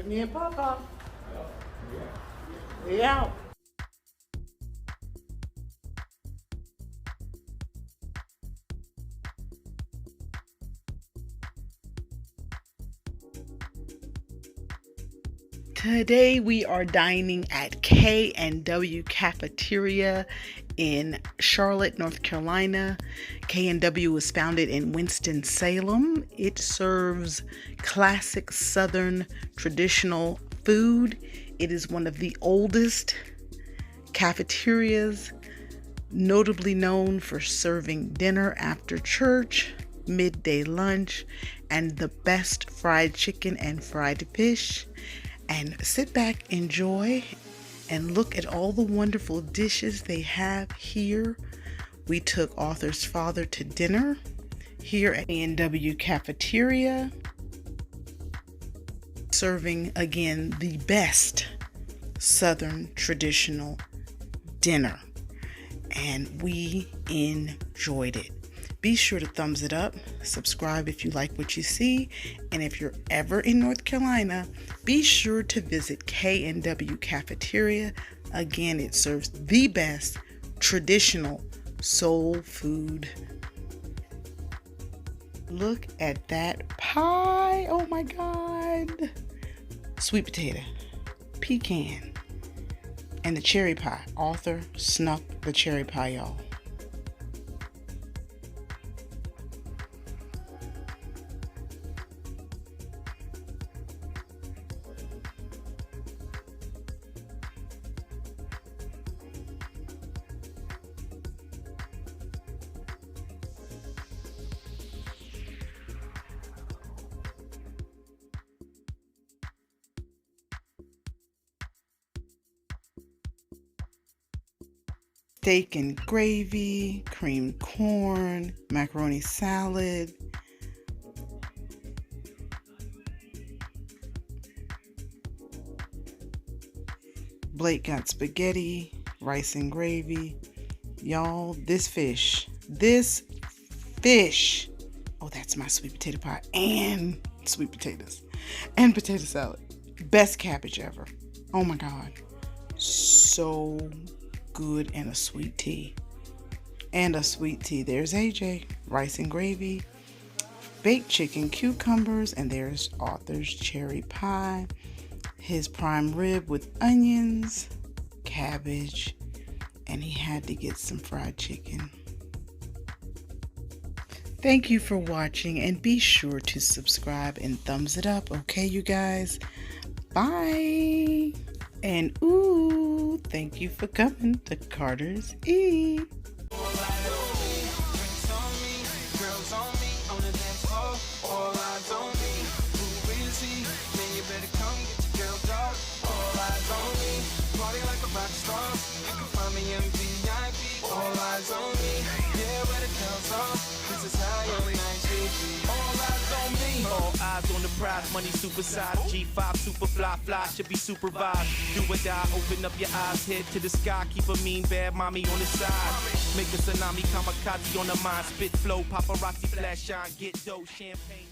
Me and Papa. We out. Today we are dining at K&W Cafeteria in Charlotte, North Carolina. K&W was founded in Winston-Salem. It serves classic Southern traditional food. It is one of the oldest cafeterias, notably known for serving dinner after church, midday lunch, and the best fried chicken and fried fish. And sit back, enjoy, and look at all the wonderful dishes they have here. We took Arthur's father to dinner here at K&W Cafeteria, serving again the best Southern traditional dinner. And we enjoyed it. Be sure to thumbs it up, subscribe if you like what you see, and if you're ever in North Carolina, be sure to visit K&W Cafeteria. Again, it serves the best traditional soul food. Look at that pie. Oh my God. Sweet potato, pecan, and the cherry pie. Arthur snuck the cherry pie, y'all. Steak and gravy, creamed corn, macaroni salad, Blake got spaghetti, rice and gravy. Y'all, this fish, oh, that's my sweet potato pie and sweet potatoes and potato salad. Best cabbage ever. Oh my God. So good. And a sweet tea. There's AJ. Rice and gravy, baked chicken, cucumbers, and there's Arthur's cherry pie, his prime rib with onions, cabbage, and he had to get some fried chicken. Thank you for watching, and be sure to subscribe and thumbs it up, okay, you guys? Bye. And ooh, thank you for coming to Carter's Eat. All eyes on the prize, money supersized, G5 super fly, should be supervised. Do or die, open up your eyes, head to the sky, keep a mean bad mommy on the side. Make a tsunami, kamikaze on the mind, spit flow, paparazzi flash shine, get dough, champagne.